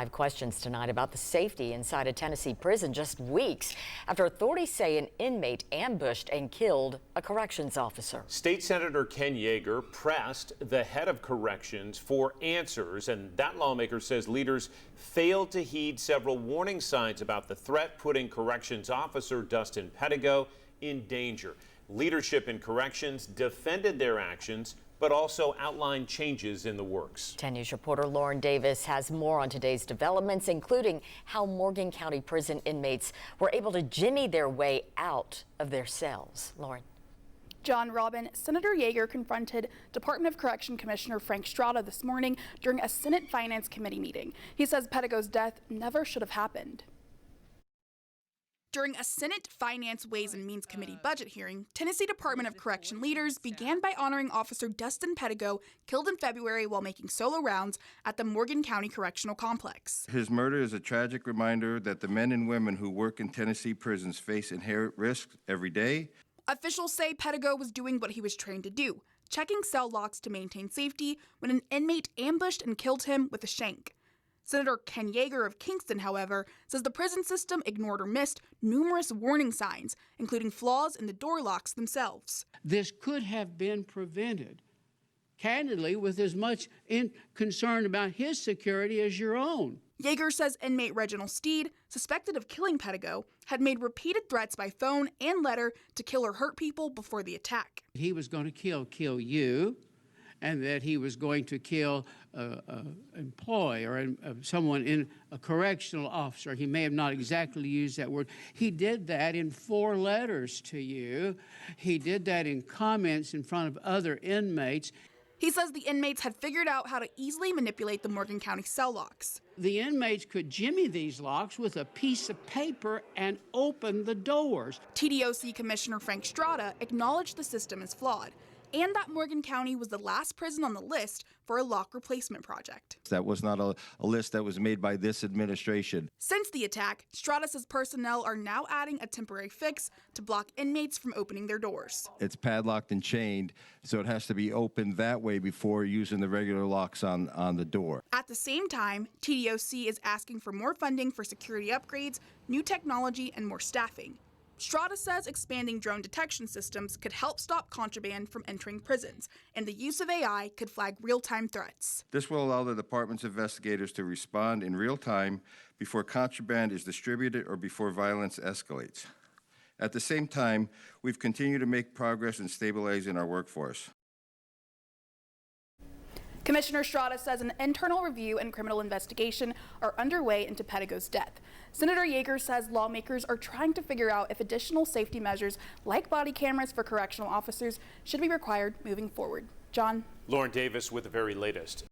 Five questions tonight about the safety inside a Tennessee prison just weeks after authorities say an inmate ambushed and killed a corrections officer. State Senator Ken Yager pressed the head of corrections for answers, and that lawmaker says leaders failed to heed several warning signs about the threat, putting corrections officer Dustin Pettigo in danger. Leadership in corrections defended their actions, but also outlined changes in the works. 10 News reporter Lauren Davis has more on today's developments, including how Morgan County prison inmates were able to jimmy their way out of their cells. Lauren. John Robin, Senator Yager confronted Department of Correction Commissioner Frank Strada this morning during a Senate Finance Committee meeting. He says Pettigo's death never should have happened. During a Senate Finance Ways and Means Committee budget hearing, Tennessee Department of Correction leaders began by honoring Officer Dustin Pettigo, killed in February while making solo rounds at the Morgan County Correctional Complex. His murder is a tragic reminder that the men and women who work in Tennessee prisons face inherent risks every day. Officials say Pettigo was doing what he was trained to do, checking cell locks to maintain safety, when an inmate ambushed and killed him with a shank. Senator Ken Yager of Kingston, however, says the prison system ignored or missed numerous warning signs, including flaws in the door locks themselves. This could have been prevented, candidly, with as much concern about his security as your own. Yager says inmate Reginald Steed, suspected of killing Pettigo, had made repeated threats by phone and letter to kill or hurt people before the attack. He was going to kill you, and that he was going to kill an employee or someone in a correctional officer. He may have not exactly used that word. He did that in 4 letters to you. He did that in comments in front of other inmates. He says the inmates had figured out how to easily manipulate the Morgan County cell locks. The inmates could jimmy these locks with a piece of paper and open the doors. TDOC Commissioner Frank Strada acknowledged the system is flawed, and that Morgan County was the last prison on the list for a lock replacement project. That was not a list that was made by this administration. Since the attack, Strada says personnel are now adding a temporary fix to block inmates from opening their doors. It's padlocked and chained, so it has to be opened that way before using the regular locks on the door. At the same time, TDOC is asking for more funding for security upgrades, new technology, and more staffing. Strada says expanding drone detection systems could help stop contraband from entering prisons, and the use of AI could flag real-time threats. This will allow the department's investigators to respond in real time before contraband is distributed or before violence escalates. At the same time, we've continued to make progress in stabilizing our workforce. Commissioner Strada says an internal review and criminal investigation are underway into Pettigo's death. Senator Yager says lawmakers are trying to figure out if additional safety measures like body cameras for correctional officers should be required moving forward. John? Lauren Davis with the very latest.